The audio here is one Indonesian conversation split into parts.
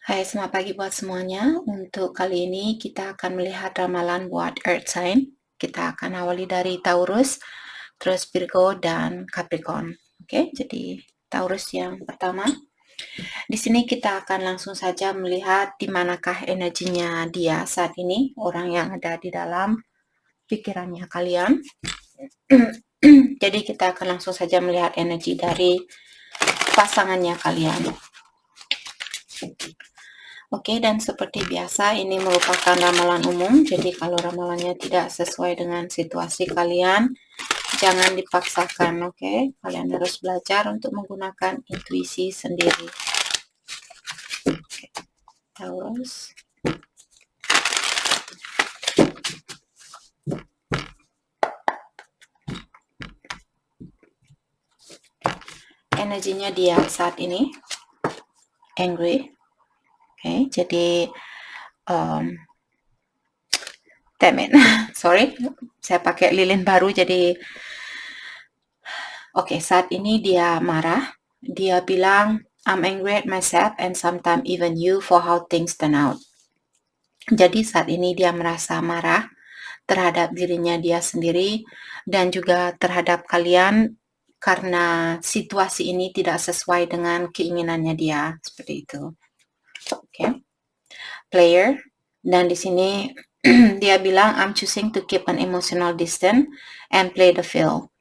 Hai, selamat pagi buat semuanya. Untuk kali ini kita akan melihat ramalan buat Earth sign. Kita akan awali dari Taurus, terus Virgo dan Capricorn. Oke, jadi Taurus yang pertama. Di sini kita akan langsung saja melihat di manakah energinya dia saat ini, orang yang ada di dalam pikirannya kalian. Jadi kita akan langsung saja melihat energi dari pasangannya kalian. Oke, dan seperti biasa ini merupakan ramalan umum, jadi kalau ramalannya tidak sesuai dengan situasi kalian, jangan dipaksakan, oke? Kalian harus belajar untuk menggunakan intuisi sendiri. Oke, Taurus. Energinya dia saat ini, angry. Oke, jadi damn it. Sorry, saya pakai lilin baru jadi oke, saat ini dia marah. Dia bilang, I'm angry at myself and sometimes even you for how things turn out. Jadi saat ini dia merasa marah terhadap dirinya dia sendiri dan juga terhadap kalian karena situasi ini tidak sesuai dengan keinginannya dia, seperti itu. Oke. Player, dan di sini dia bilang I'm choosing to keep an emotional distance and play the field.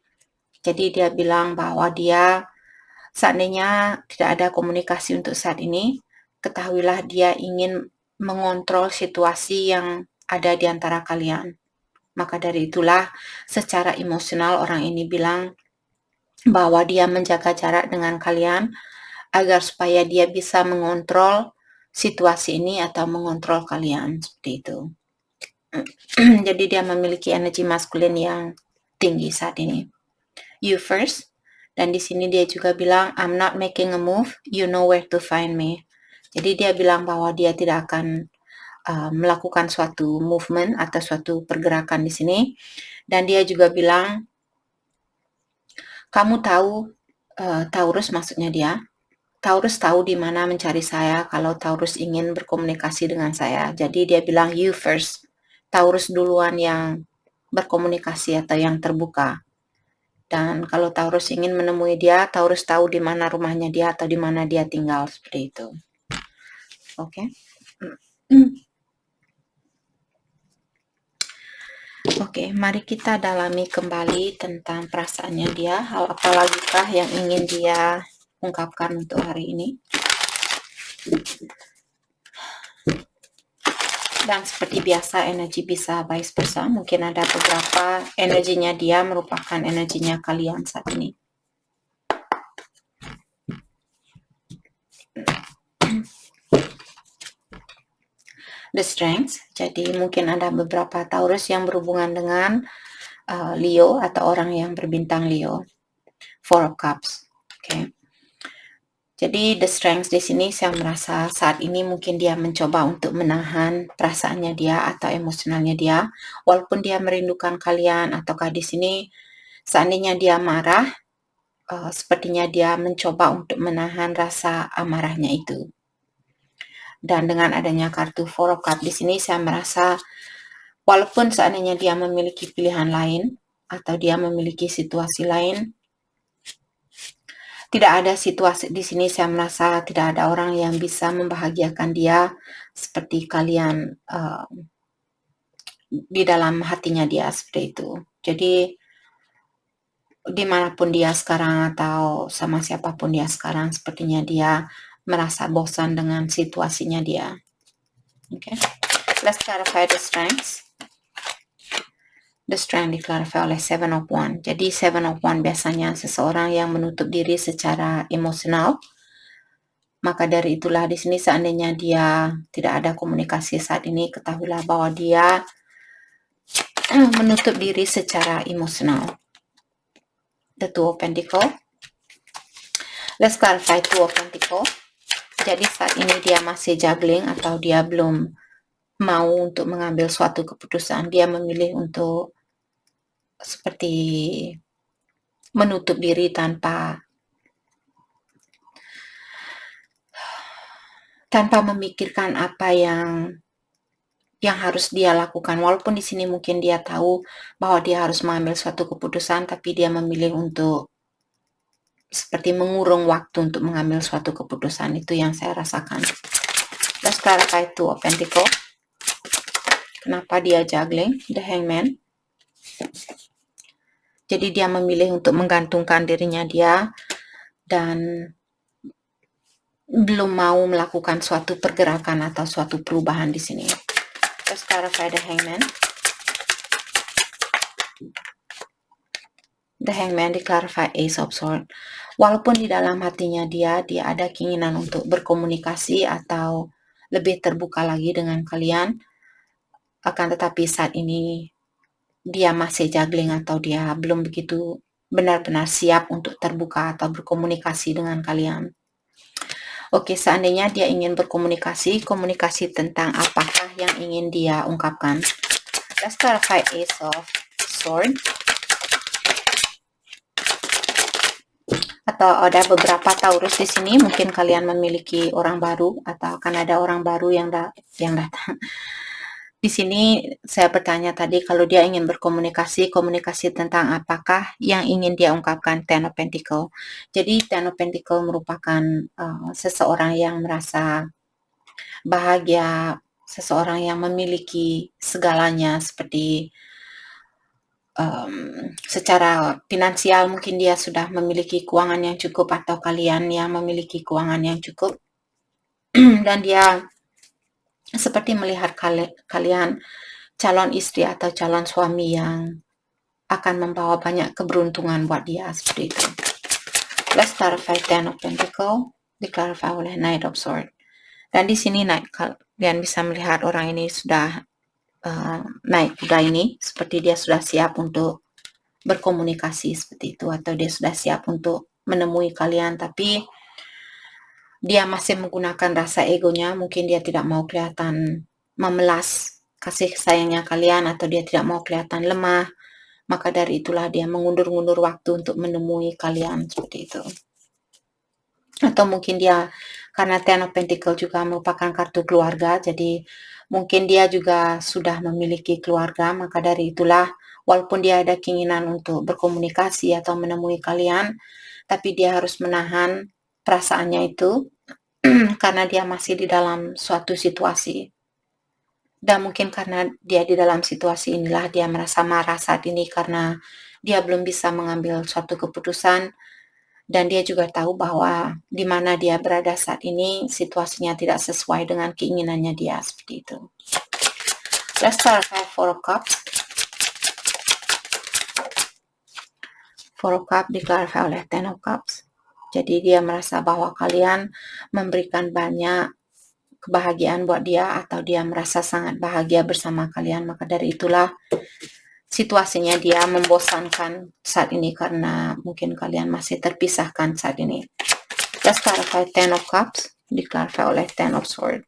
Jadi dia bilang bahwa dia seandainya tidak ada komunikasi untuk saat ini, ketahuilah dia ingin mengontrol situasi yang ada di antara kalian. Maka dari itulah secara emosional orang ini bilang bahwa dia menjaga jarak dengan kalian agar supaya dia bisa mengontrol situasi ini atau mengontrol kalian, seperti itu. Jadi dia memiliki energi maskulin yang tinggi saat ini. You first. Dan di sini dia juga bilang, I'm not making a move, you know where to find me. Jadi dia bilang bahwa dia tidak akan melakukan suatu movement atau suatu pergerakan di sini. Dan dia juga bilang, kamu tahu, Taurus maksudnya dia, Taurus tahu di mana mencari saya kalau Taurus ingin berkomunikasi dengan saya. Jadi dia bilang, you first. Taurus duluan yang berkomunikasi atau yang terbuka. Dan kalau Taurus ingin menemui dia, Taurus tahu di mana rumahnya dia atau di mana dia tinggal, seperti itu. Oke. Oke, mari kita dalami kembali tentang perasaannya dia. Hal apa lagikah yang ingin dia ungkapkan untuk hari ini? Dan seperti biasa energi bisa vice versa. Mungkin ada beberapa energinya dia merupakan energinya kalian saat ini. The Strength. Jadi mungkin ada beberapa Taurus yang berhubungan dengan Leo atau orang yang berbintang Leo. Four of Cups. Oke. Jadi the strength di sini saya merasa saat ini mungkin dia mencoba untuk menahan perasaannya dia atau emosionalnya dia, walaupun dia merindukan kalian ataukah di sini seandainya dia marah, sepertinya dia mencoba untuk menahan rasa amarahnya itu. Dan dengan adanya kartu Four of Cups di sini saya merasa walaupun seandainya dia memiliki pilihan lain atau dia memiliki situasi lain, tidak ada situasi di sini saya merasa tidak ada orang yang bisa membahagiakan dia seperti kalian di dalam hatinya dia, seperti itu. Jadi dimanapun dia sekarang atau sama siapapun dia sekarang, sepertinya dia merasa bosan dengan situasinya dia. Okay, let's clarify the strengths. The strength diklarify oleh Seven of Wands. Jadi Seven of Wands biasanya seseorang yang menutup diri secara emosional. Maka dari itulah di sini seandainya dia tidak ada komunikasi saat ini, ketahuilah bahwa dia menutup diri secara emosional. The Two of Pentacles. Let's clarify Two of Pentacles. Jadi saat ini dia masih juggling atau dia belum mau untuk mengambil suatu keputusan. Dia memilih untuk seperti menutup diri tanpa tanpa memikirkan apa yang harus dia lakukan. Walaupun di sini mungkin dia tahu bahwa dia harus mengambil suatu keputusan, tapi dia memilih untuk seperti mengurung waktu untuk mengambil suatu keputusan. Itu yang saya rasakan. Let's clarify Two of Pentacles. Kenapa dia juggling? The Hangman. Jadi dia memilih untuk menggantungkan dirinya dia dan belum mau melakukan suatu pergerakan atau suatu perubahan di sini. Let's clarify the Hangman. The Hangman di-clarify Ace of Swords. Walaupun di dalam hatinya dia ada keinginan untuk berkomunikasi atau lebih terbuka lagi dengan kalian, akan tetapi saat ini dia masih juggling atau dia belum begitu benar-benar siap untuk terbuka atau berkomunikasi dengan kalian. Oke, seandainya dia ingin berkomunikasi, komunikasi tentang apakah yang ingin dia ungkapkan. Let's clarify Ace of Swords. Atau ada beberapa Taurus di sini, mungkin kalian memiliki orang baru atau akan ada orang baru yang datang. Di sini saya bertanya tadi kalau dia ingin berkomunikasi, komunikasi tentang apakah yang ingin dia ungkapkan. Ten of Pentacles. Jadi Ten of Pentacles merupakan seseorang yang merasa bahagia, seseorang yang memiliki segalanya seperti secara finansial mungkin dia sudah memiliki keuangan yang cukup atau kalian yang memiliki keuangan yang cukup dan dia seperti melihat kalian calon istri atau calon suami yang akan membawa banyak keberuntungan buat dia seperti itu. Let's clarify Ten of Pentacles, di-clarify oleh Knight of Swords. Dan di sini kalian bisa melihat orang ini sudah naik kuda ini, seperti dia sudah siap untuk berkomunikasi seperti itu, atau dia sudah siap untuk menemui kalian, tapi dia masih menggunakan rasa egonya. Mungkin dia tidak mau kelihatan memelas kasih sayangnya kalian, atau dia tidak mau kelihatan lemah, maka dari itulah dia mengundur-undur waktu untuk menemui kalian seperti itu. Atau mungkin dia, karena Ten of Pentacles juga merupakan kartu keluarga, jadi mungkin dia juga sudah memiliki keluarga, maka dari itulah walaupun dia ada keinginan untuk berkomunikasi atau menemui kalian, tapi dia harus menahan perasaannya itu karena dia masih di dalam suatu situasi. Dan mungkin karena dia di dalam situasi inilah dia merasa marah saat ini karena dia belum bisa mengambil suatu keputusan, dan dia juga tahu bahwa di mana dia berada saat ini situasinya tidak sesuai dengan keinginannya dia seperti itu. Let's clarify Four of Cups. Four of Cups di-clarify oleh Ten of Cups. Jadi dia merasa bahwa kalian memberikan banyak kebahagiaan buat dia, atau dia merasa sangat bahagia bersama kalian, maka dari itulah situasinya dia membosankan saat ini karena mungkin kalian masih terpisahkan saat ini. Let's clarify Ten of Cups, di-clarify oleh Ten of Swords.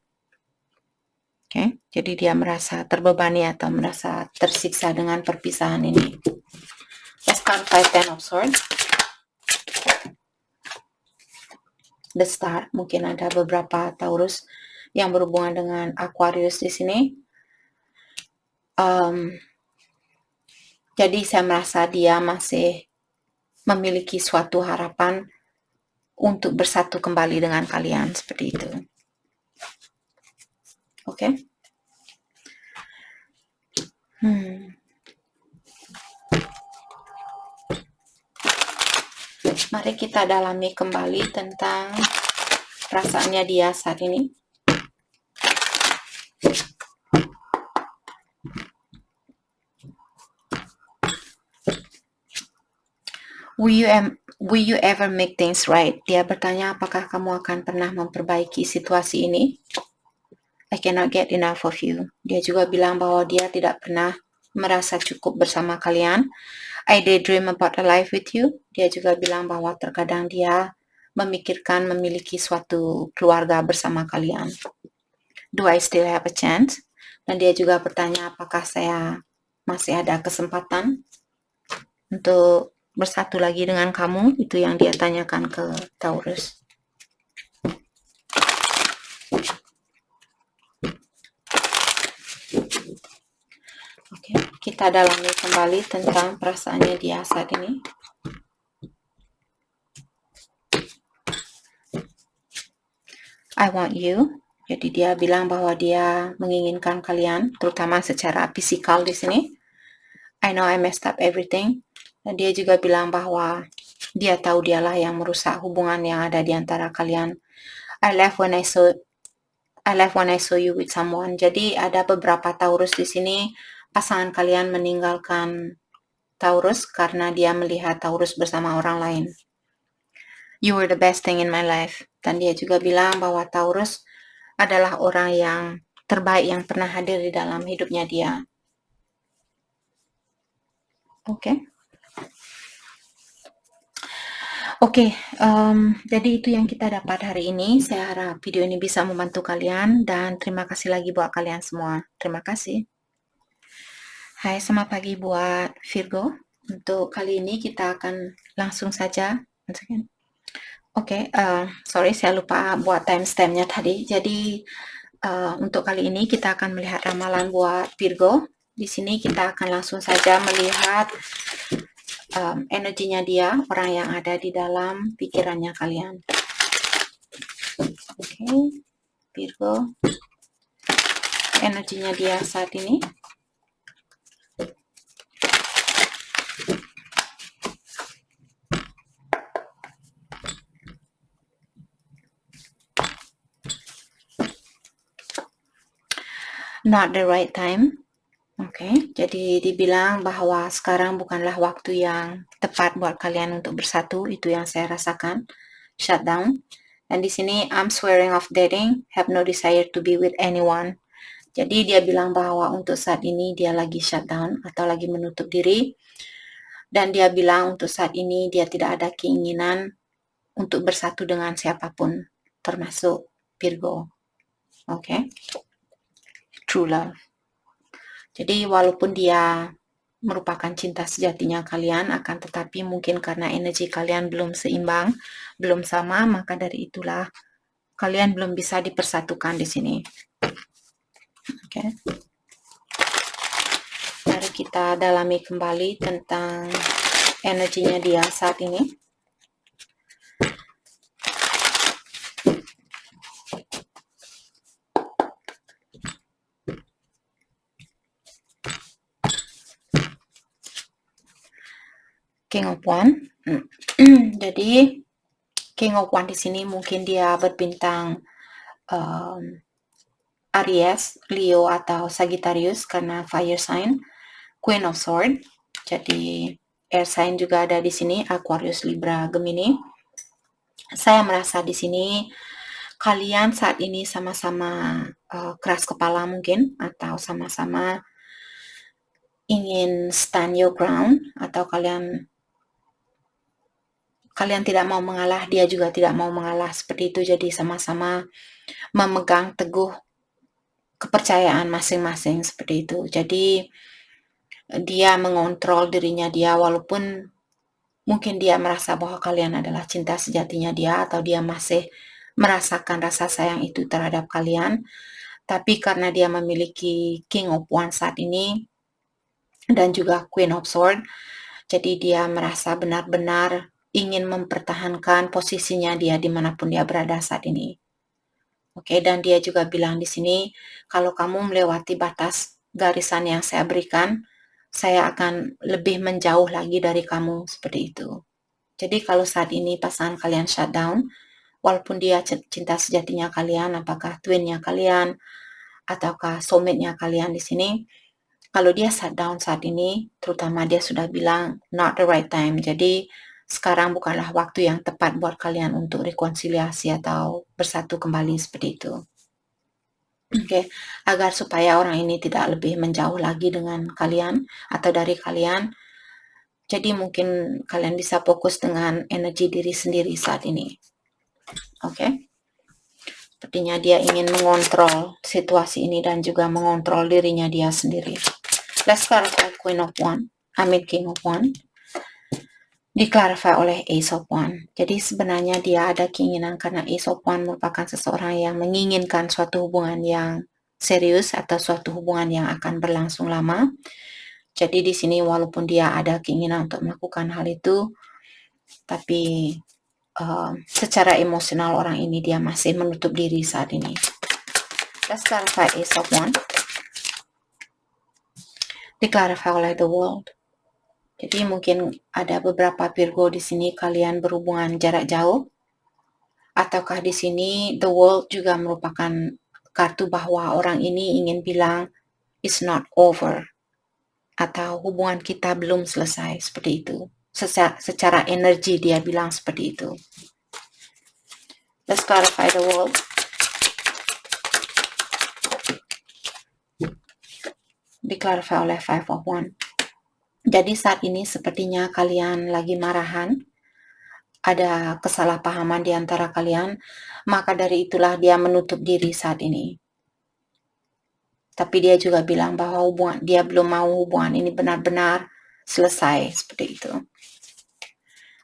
Oke, jadi dia merasa terbebani atau merasa tersiksa dengan perpisahan ini. Let's clarify Ten of Swords. The Star, mungkin ada beberapa Taurus yang berhubungan dengan Aquarius di sini. Jadi saya merasa dia masih memiliki suatu harapan untuk bersatu kembali dengan kalian seperti itu. Oke. Mari kita dalami kembali tentang perasaannya dia saat ini. Will you ever make things right? Dia bertanya, apakah kamu akan pernah memperbaiki situasi ini? I cannot get enough of you. Dia juga bilang bahwa dia tidak pernah merasa cukup bersama kalian. I daydream about a life with you. Dia juga bilang bahwa terkadang dia memikirkan memiliki suatu keluarga bersama kalian. Do I still have a chance? Dan dia juga bertanya, apakah saya masih ada kesempatan untuk bersatu lagi dengan kamu? Itu yang dia tanyakan ke Taurus. kita dalami kembali tentang perasaannya dia saat ini. I want you. Jadi dia bilang bahwa dia menginginkan kalian, terutama secara fisikal di sini. I know I messed up everything. Dan dia juga bilang bahwa dia tahu dialah yang merusak hubungan yang ada di antara kalian. I left when I saw you with someone. Jadi ada beberapa Taurus di sini. Pasangan kalian meninggalkan Taurus karena dia melihat Taurus bersama orang lain. You were the best thing in my life. Dan dia juga bilang bahwa Taurus adalah orang yang terbaik yang pernah hadir di dalam hidupnya dia. Oke, jadi itu yang kita dapat hari ini. Saya harap video ini bisa membantu kalian dan terima kasih lagi buat kalian semua. Terima kasih. Hai, selamat pagi buat Virgo. Untuk kali ini kita akan langsung saja. Oke, sorry saya lupa buat timestampnya tadi. Jadi untuk kali ini kita akan melihat ramalan buat Virgo. Di sini kita akan langsung saja melihat energinya dia, orang yang ada di dalam pikirannya kalian. Oke, Virgo, energinya dia saat ini. Not the right time. Oke, jadi dibilang bahwa sekarang bukanlah waktu yang tepat buat kalian untuk bersatu. Itu yang saya rasakan. Shutdown. Dan di sini I'm swearing off dating, have no desire to be with anyone. Jadi dia bilang bahwa untuk saat ini dia lagi shutdown atau lagi menutup diri. Dan dia bilang untuk saat ini dia tidak ada keinginan untuk bersatu dengan siapapun, termasuk Virgo. Oke. True love. Jadi walaupun dia merupakan cinta sejatinya kalian, akan tetapi mungkin karena energi kalian belum seimbang, belum sama, maka dari itulah kalian belum bisa dipersatukan di sini. Oke. Mari kita dalami kembali tentang energinya dia saat ini. King of Wands. Jadi King of Wands di sini mungkin dia berbintang Aries, Leo atau Sagittarius karena fire sign. Queen of Swords. Jadi air sign juga ada di sini, Aquarius, Libra, Gemini. Saya merasa di sini kalian saat ini sama-sama keras kepala mungkin, atau sama-sama ingin stand your ground, atau kalian tidak mau mengalah, dia juga tidak mau mengalah, seperti itu. Jadi sama-sama memegang teguh kepercayaan masing-masing, seperti itu. Jadi dia mengontrol dirinya dia, walaupun mungkin dia merasa bahwa kalian adalah cinta sejatinya dia, atau dia masih merasakan rasa sayang itu terhadap kalian. Tapi karena dia memiliki King of Wands saat ini dan juga Queen of Swords, jadi dia merasa benar-benar ingin mempertahankan posisinya dia dimanapun dia berada saat ini. Oke, dan dia juga bilang di sini, kalau kamu melewati batas garisan yang saya berikan, saya akan lebih menjauh lagi dari kamu, seperti itu. Jadi kalau saat ini pasangan kalian shutdown, walaupun dia cinta sejatinya kalian, apakah twinnya kalian, ataukah soulmate-nya kalian di sini, kalau dia shutdown saat ini, terutama dia sudah bilang not the right time. Jadi sekarang bukanlah waktu yang tepat buat kalian untuk rekonsiliasi atau bersatu kembali, seperti itu. Oke, agar supaya orang ini tidak lebih menjauh lagi dengan kalian atau dari kalian. Jadi mungkin kalian bisa fokus dengan energi diri sendiri saat ini. Oke. Sepertinya dia ingin mengontrol situasi ini dan juga mengontrol dirinya dia sendiri. Let's clarify Queen of Wands. King of Wands. Diklarify oleh Ace of Wands. Jadi sebenarnya dia ada keinginan, karena Ace of Wands merupakan seseorang yang menginginkan suatu hubungan yang serius atau suatu hubungan yang akan berlangsung lama. Jadi di sini walaupun dia ada keinginan untuk melakukan hal itu, tapi secara emosional orang ini dia masih menutup diri saat ini. Let's clarify Ace of Wands. Diklarify oleh The World. Jadi mungkin ada beberapa Virgo di sini kalian berhubungan jarak jauh, ataukah di sini The World juga merupakan kartu bahwa orang ini ingin bilang it's not over, atau hubungan kita belum selesai, seperti itu. Secara energi dia bilang seperti itu. Let's clarify The World. Diklarify oleh Five of Wands. Jadi saat ini sepertinya kalian lagi marahan, ada kesalahpahaman di antara kalian, maka dari itulah dia menutup diri saat ini. Tapi dia juga bilang bahwa dia belum mau hubungan ini benar-benar selesai, seperti itu.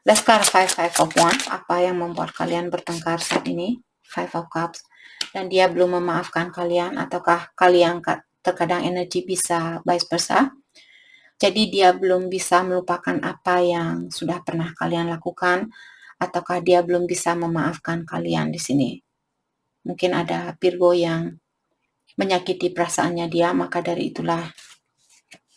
Let's clarify Five of Wands, apa yang membuat kalian bertengkar saat ini? Five of Cups. Dan dia belum memaafkan kalian, ataukah kalian terkadang energi bisa vice versa? Jadi dia belum bisa melupakan apa yang sudah pernah kalian lakukan, ataukah dia belum bisa memaafkan kalian di sini. Mungkin ada Virgo yang menyakiti perasaannya dia, maka dari itulah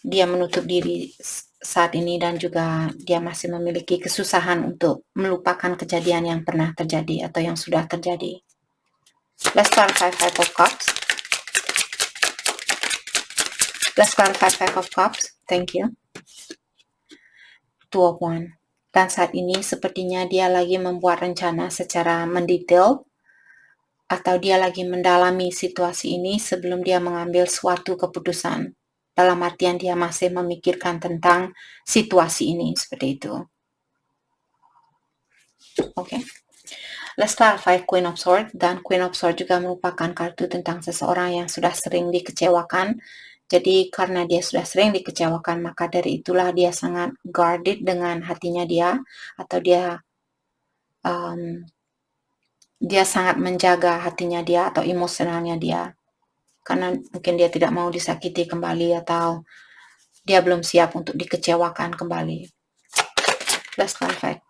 dia menutup diri saat ini, dan juga dia masih memiliki kesusahan untuk melupakan kejadian yang pernah terjadi atau yang sudah terjadi. Let's clarify Five of Cups. Let's clarify Five of Cups. Thank you. Two of Wands. Dan saat ini sepertinya dia lagi membuat rencana secara mendetail, atau dia lagi mendalami situasi ini sebelum dia mengambil suatu keputusan. Dalam artian dia masih memikirkan tentang situasi ini, seperti itu. Oke. Let's clarify Queen of Swords. Dan Queen of Swords juga merupakan kartu tentang seseorang yang sudah sering dikecewakan. Jadi karena dia sudah sering dikecewakan, maka dari itulah dia sangat guarded dengan hatinya dia, atau dia sangat menjaga hatinya dia atau emosionalnya dia. Karena mungkin dia tidak mau disakiti kembali, atau dia belum siap untuk dikecewakan kembali. Let's clarify.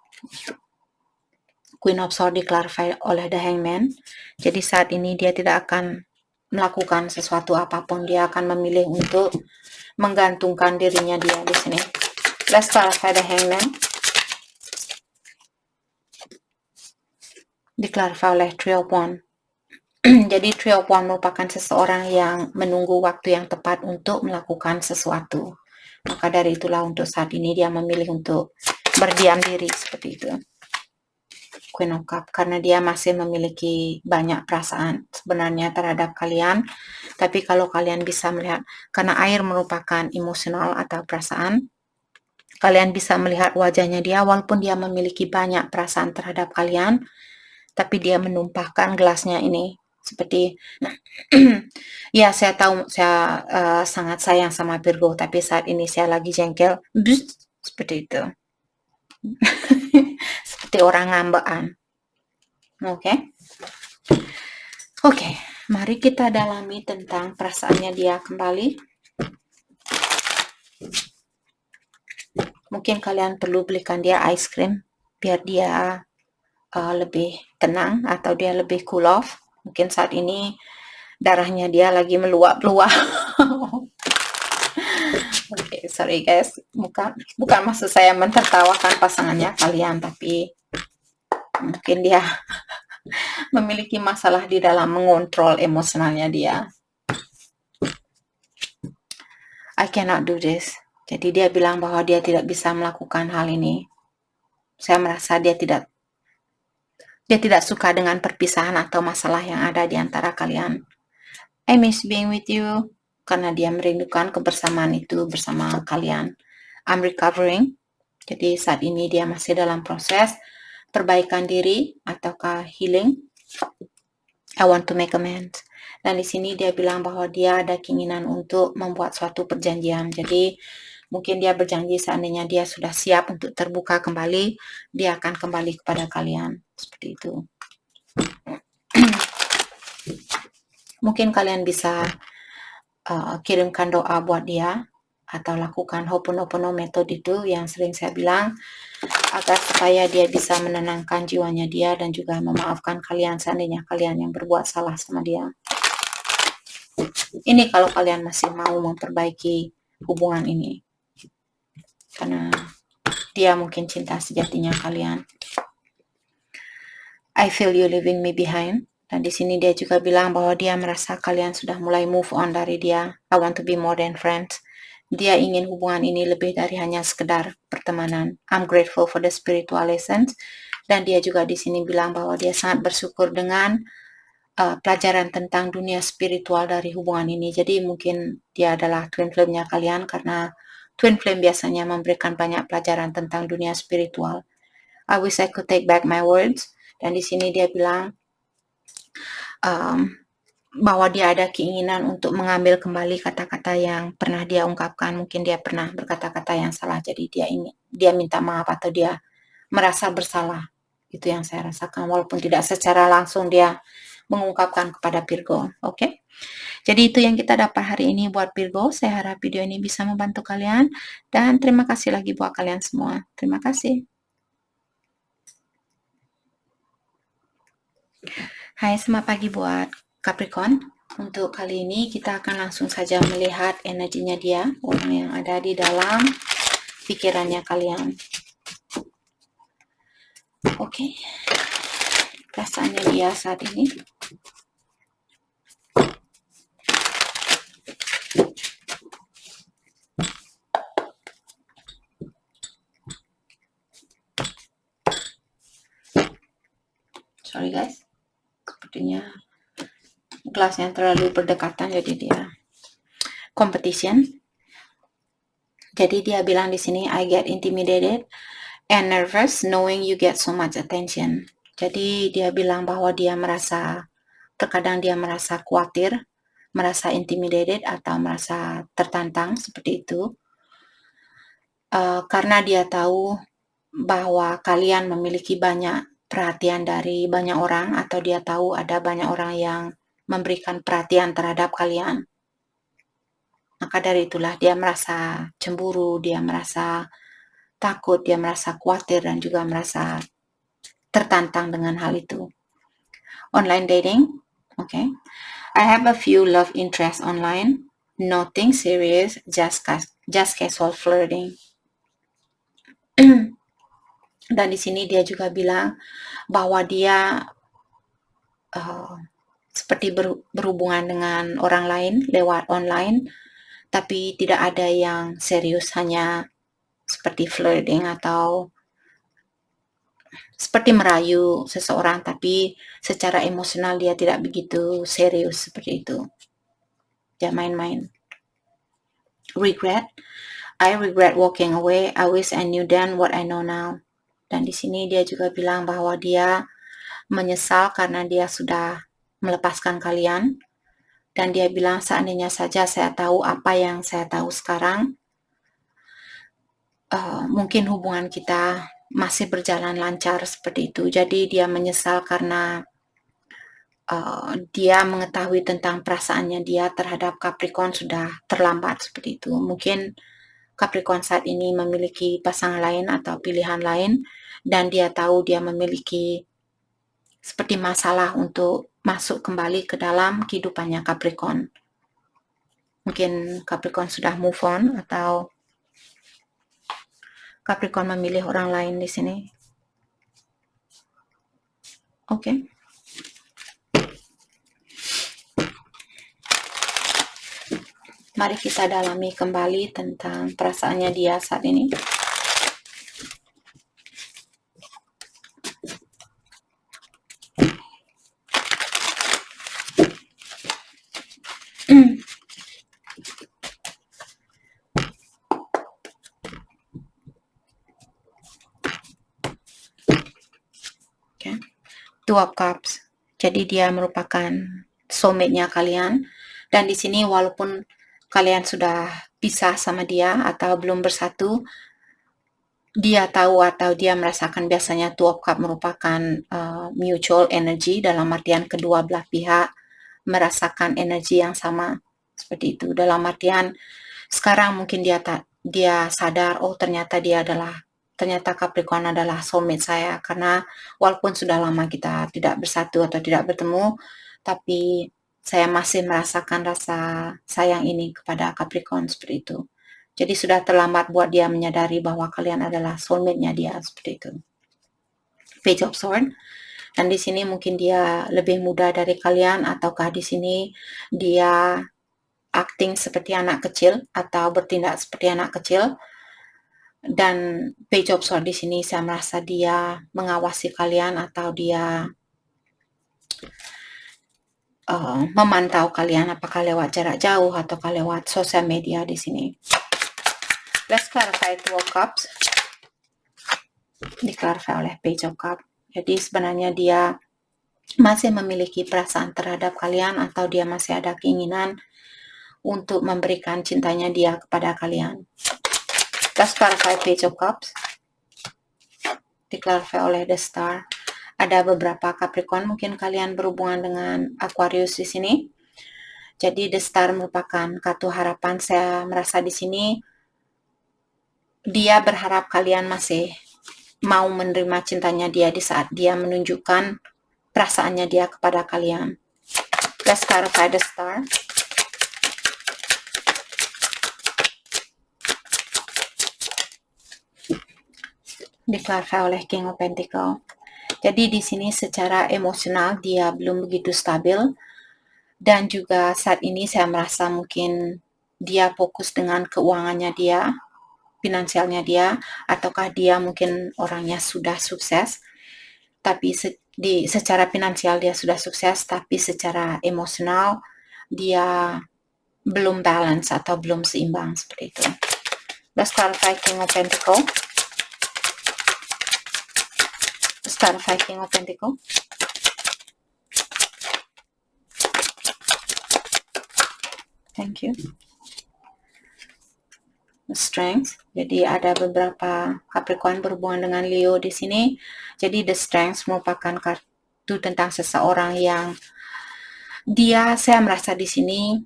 Queen of Swords diklarify oleh The Hangman. Jadi saat ini dia tidak akan melakukan sesuatu apapun, dia akan memilih untuk menggantungkan dirinya dia di sini. Let's clarify The Hangman. Diklarify oleh Three of Wands. Jadi Three of Wands merupakan seseorang yang menunggu waktu yang tepat untuk melakukan sesuatu. Maka dari itulah untuk saat ini dia memilih untuk berdiam diri seperti itu. Queen of Cups, karena dia masih memiliki banyak perasaan sebenarnya terhadap kalian. Tapi kalau kalian bisa melihat, karena air merupakan emosional atau perasaan, kalian bisa melihat wajahnya dia, walaupun dia memiliki banyak perasaan terhadap kalian, tapi dia menumpahkan gelasnya ini seperti ya, saya tahu saya sangat sayang sama Virgo, tapi saat ini saya lagi jengkel, seperti itu. Seperti orang ngambekan. Oke, mari kita dalami tentang perasaannya dia kembali. Mungkin kalian perlu belikan dia ice cream biar dia lebih tenang, atau dia lebih cool off. Mungkin saat ini darahnya dia lagi meluap-luap. Oke, sorry guys, bukan maksud saya mentertawakan pasangannya kalian, tapi mungkin dia memiliki masalah di dalam mengontrol emosionalnya dia. I cannot do this. Jadi dia bilang bahwa dia tidak bisa melakukan hal ini. Saya merasa dia tidak suka dengan perpisahan atau masalah yang ada di antara kalian. I miss being with you, karena dia merindukan kebersamaan itu bersama kalian. I'm recovering. Jadi saat ini dia masih dalam proses perbaikan diri ataukah healing. I want to make amends. Dan di sini dia bilang bahwa dia ada keinginan untuk membuat suatu perjanjian. Jadi mungkin dia berjanji seandainya dia sudah siap untuk terbuka kembali, dia akan kembali kepada kalian. Seperti itu. Mungkin kalian bisa kirimkan doa buat dia, atau lakukan Ho'oponopono metode itu yang sering saya bilang, agar supaya dia bisa menenangkan jiwanya dia dan juga memaafkan kalian seandainya kalian yang berbuat salah sama dia. Ini kalau kalian masih mau memperbaiki hubungan ini, karena dia mungkin cinta sejatinya kalian. I feel you leaving me behind. Dan di sini dia juga bilang bahwa dia merasa kalian sudah mulai move on dari dia. I want to be more than friends. Dia ingin hubungan ini lebih dari hanya sekedar pertemanan. I'm grateful for the spiritual lessons. Dan dia juga di sini bilang bahwa dia sangat bersyukur dengan pelajaran tentang dunia spiritual dari hubungan ini. Jadi mungkin dia adalah twin flame-nya kalian, karena twin flame biasanya memberikan banyak pelajaran tentang dunia spiritual. I wish I could take back my words. Dan di sini dia bilang bahwa dia ada keinginan untuk mengambil kembali kata-kata yang pernah dia ungkapkan. Mungkin dia pernah berkata-kata yang salah, jadi dia minta maaf atau dia merasa bersalah. Itu yang saya rasakan, walaupun tidak secara langsung dia mengungkapkan kepada Virgo. Oke? Jadi itu yang kita dapat hari ini buat Virgo. Saya harap video ini bisa membantu kalian, dan terima kasih lagi buat kalian semua. Terima kasih. Hai, selamat pagi buat Capricorn. Untuk kali ini kita akan langsung saja melihat energinya dia, orang yang ada di dalam pikirannya kalian. Oke. Perasaannya dia saat ini. Sorry guys. Sepertinya gelasnya terlalu berdekatan, jadi dia competition. Jadi dia bilang di sini, I get intimidated and nervous knowing you get so much attention. Jadi dia bilang bahwa dia merasa, terkadang dia merasa khawatir, merasa intimidated atau merasa tertantang seperti itu, karena dia tahu bahwa kalian memiliki banyak perhatian dari banyak orang, atau dia tahu ada banyak orang yang memberikan perhatian terhadap kalian. Maka dari itulah dia merasa cemburu, dia merasa takut, dia merasa khawatir, dan juga merasa tertantang dengan hal itu. Online dating, okay. I have a few love interests online, nothing serious, just casual flirting. Dan di sini dia juga bilang bahwa dia seperti berhubungan dengan orang lain lewat online, tapi tidak ada yang serius, hanya seperti flirting atau seperti merayu seseorang, tapi secara emosional dia tidak begitu serius seperti itu. Dia main-main. Regret. I regret walking away. I wish I knew then what I know now. Dan di sini dia juga bilang bahwa dia menyesal karena dia sudah melepaskan kalian. Dan dia bilang seandainya saja saya tahu apa yang saya tahu sekarang, mungkin hubungan kita masih berjalan lancar seperti itu. Jadi dia menyesal karena dia mengetahui tentang perasaannya dia terhadap Capricorn sudah terlambat seperti itu. Mungkin Capricorn saat ini memiliki pasangan lain atau pilihan lain, dan dia tahu dia memiliki seperti masalah untuk masuk kembali ke dalam kehidupannya Capricorn. Mungkin Capricorn sudah move on, atau Capricorn memilih orang lain di sini. Oke. Mari kita dalami kembali tentang perasaannya dia saat ini. Two of Cups. Jadi dia merupakan soulmate-nya kalian. Dan di sini walaupun kalian sudah pisah sama dia atau belum bersatu, dia tahu atau dia merasakan biasanya Two of Cups merupakan mutual energy, dalam artian kedua belah pihak merasakan energi yang sama seperti itu. Dalam artian Sekarang mungkin dia sadar, oh ternyata Capricorn adalah soulmate saya, karena walaupun sudah lama kita tidak bersatu atau tidak bertemu, tapi saya masih merasakan rasa sayang ini kepada Capricorn seperti itu. Jadi sudah terlambat buat dia menyadari bahwa kalian adalah soulmate-nya dia seperti itu. Page of Swords. Dan di sini mungkin dia lebih muda dari kalian, ataukah di sini dia acting seperti anak kecil atau bertindak seperti anak kecil. Dan Page of Swords di sini saya merasa dia mengawasi kalian atau dia memantau kalian, apakah lewat jarak jauh ataukah lewat sosial media di sini. Let's clarify Two of Cups. Diklarify oleh Page of Cups. Jadi sebenarnya dia masih memiliki perasaan terhadap kalian, atau dia masih ada keinginan untuk memberikan cintanya dia kepada kalian. Let's clarify Page of Cups. Diklarify oleh The Star. Ada beberapa Capricorn, mungkin kalian berhubungan dengan Aquarius di sini. Jadi The Star merupakan kartu harapan. Saya merasa di sini dia berharap kalian masih mau menerima cintanya dia di saat dia menunjukkan perasaannya dia kepada kalian. Let's clarify The Star. Diklarify oleh King of Pentacles. Jadi di sini secara emosional dia belum begitu stabil, dan juga saat ini saya merasa mungkin dia fokus dengan keuangannya dia, finansialnya dia, ataukah dia mungkin orangnya sudah sukses, tapi secara finansial dia sudah sukses, tapi secara emosional dia belum balance atau belum seimbang seperti itu. Let's clarify King of Pentacles. Let's clarify King of Pentacles. Thank you. Strength. Jadi ada beberapa Capricorn berhubungan dengan Leo di sini. Jadi The Strength merupakan kartu tentang seseorang yang saya merasa di sini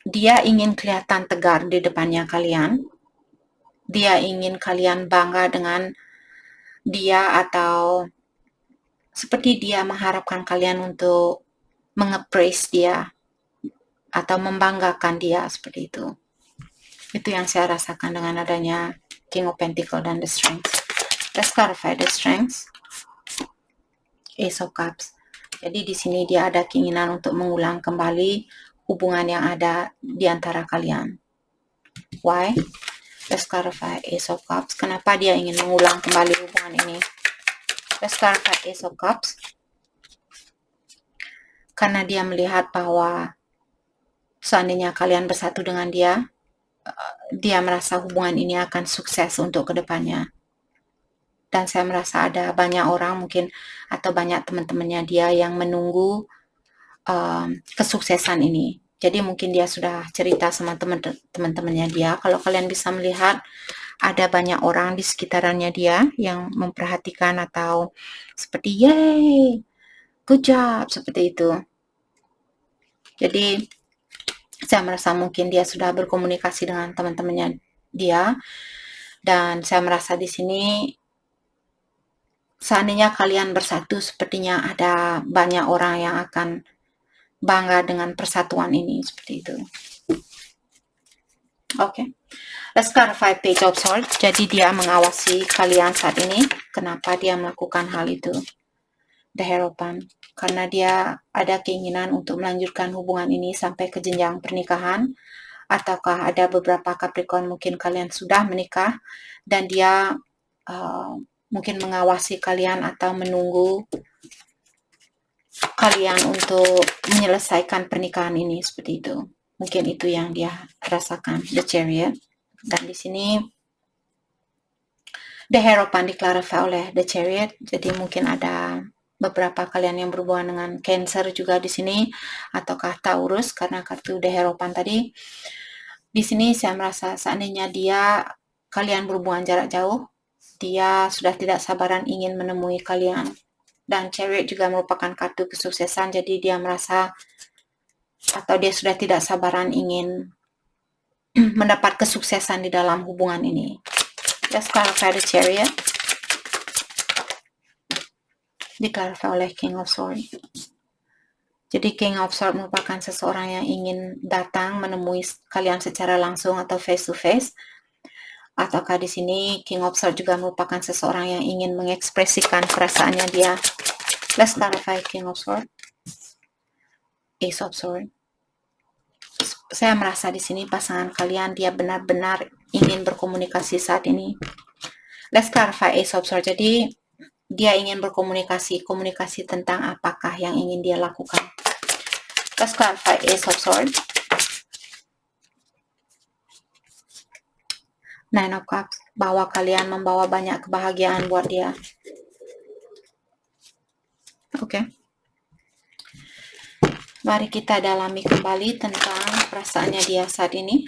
dia ingin kelihatan tegar di depannya kalian. Dia ingin kalian bangga dengan dia, atau seperti dia mengharapkan kalian untuk mengepraise dia atau membanggakan dia seperti itu. Itu yang saya rasakan dengan adanya King of Pentacles dan The Strength. Let's clarify The Strength. Ace of Cups. Jadi di sini dia ada keinginan untuk mengulang kembali hubungan yang ada di antara kalian. Why? Let's clarify Ace of Cups. Kenapa dia ingin mengulang kembali hubungan ini? Let's clarify Ace of Cups. Karena dia melihat bahwa seandainya kalian bersatu dengan dia, dia merasa hubungan ini akan sukses untuk kedepannya. Dan saya merasa ada banyak orang mungkin, atau banyak teman-temannya dia yang menunggu kesuksesan ini. Jadi mungkin dia sudah cerita sama teman-temannya dia. Kalau kalian bisa melihat, ada banyak orang di sekitarannya dia yang memperhatikan atau seperti yay, good job, seperti itu. Jadi saya merasa mungkin dia sudah berkomunikasi dengan teman-temannya dia, dan saya merasa di sini seandainya kalian bersatu, sepertinya ada banyak orang yang akan bangga dengan persatuan ini seperti itu. Oke. Let's clarify Page of Swords. Jadi dia mengawasi kalian saat ini. Kenapa dia melakukan hal itu? The Hierophant. Karena dia ada keinginan untuk melanjutkan hubungan ini sampai ke jenjang pernikahan. Ataukah ada beberapa Capricorn mungkin kalian sudah menikah, dan dia mungkin mengawasi kalian atau menunggu kalian untuk menyelesaikan pernikahan ini seperti itu. Mungkin itu yang dia rasakan. The Chariot. Dan di sini The Hierophant diklarify oleh The Chariot. Jadi mungkin ada beberapa kalian yang berhubungan dengan Cancer juga di sini, ataukah Taurus, karena kartu The Hierophant tadi. Di sini saya merasa seandainya kalian berhubungan jarak jauh, dia sudah tidak sabaran ingin menemui kalian. Dan Chariot juga merupakan kartu kesuksesan, jadi dia merasa atau dia sudah tidak sabaran ingin mendapat kesuksesan di dalam hubungan ini. Let's clarify the Chariot. Diklarifikasi oleh King of Swords. Jadi King of Swords merupakan seseorang yang ingin datang menemui kalian secara langsung atau face to face. Ataukah di sini King of Swords juga merupakan seseorang yang ingin mengekspresikan perasaannya dia. Let's clarify King of Swords. Ace of Swords. Saya merasa di sini pasangan kalian dia benar-benar ingin berkomunikasi saat ini. Let's clarify Ace of Swords. Jadi dia ingin komunikasi tentang apakah yang ingin dia lakukan. Let's clarify Ace of Swords. Nine of Cups, bahwa kalian membawa banyak kebahagiaan buat dia. Oke. Mari kita dalami kembali tentang perasaannya dia saat ini.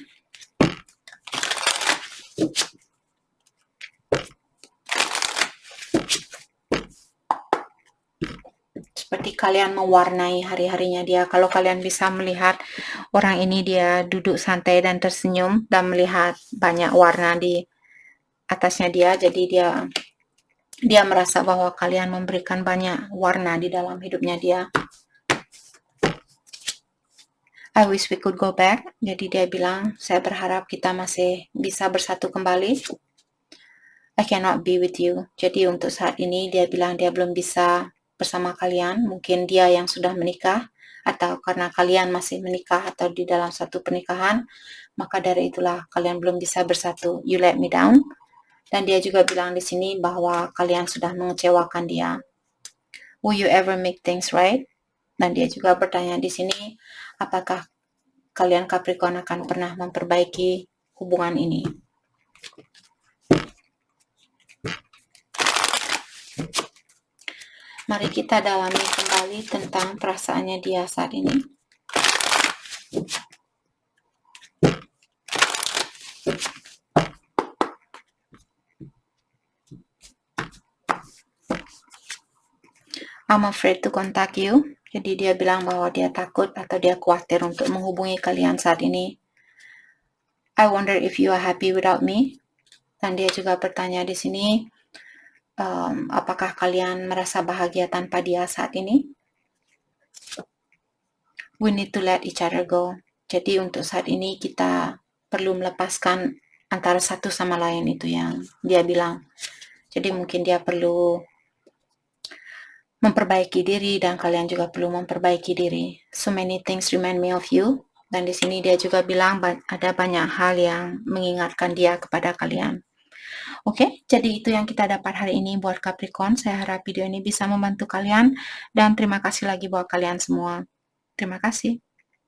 Seperti kalian mewarnai hari-harinya dia. Kalau kalian bisa melihat orang ini dia duduk santai dan tersenyum dan melihat banyak warna di atasnya dia. Jadi dia merasa bahwa kalian memberikan banyak warna di dalam hidupnya dia. I wish we could go back. Jadi dia bilang, saya berharap kita masih bisa bersatu kembali. I cannot be with you. Jadi untuk saat ini dia bilang dia belum bisa bersama kalian. Mungkin dia yang sudah menikah, atau karena kalian masih menikah atau di dalam satu pernikahan, maka dari itulah kalian belum bisa bersatu. You let me down. Dan dia juga bilang di sini bahwa kalian sudah mengecewakan dia. Will you ever make things right? Dan dia juga bertanya di sini, apakah kalian Capricorn akan pernah memperbaiki hubungan ini? Mari kita dalami kembali tentang perasaannya dia saat ini. I'm afraid to contact you. Jadi dia bilang bahwa dia takut atau dia khawatir untuk menghubungi kalian saat ini. I wonder if you are happy without me. Dan dia juga bertanya di sini, apakah kalian merasa bahagia tanpa dia saat ini? We need to let each other go. Jadi untuk saat ini kita perlu melepaskan antara satu sama lain, itu yang dia bilang. Jadi mungkin dia perlu memperbaiki diri dan kalian juga perlu memperbaiki diri. So many things remind me of you. Dan di sini dia juga bilang ada banyak hal yang mengingatkan dia kepada kalian. Oke, jadi itu yang kita dapat hari ini buat Capricorn. Saya harap video ini bisa membantu kalian dan terima kasih lagi buat kalian semua. Terima kasih.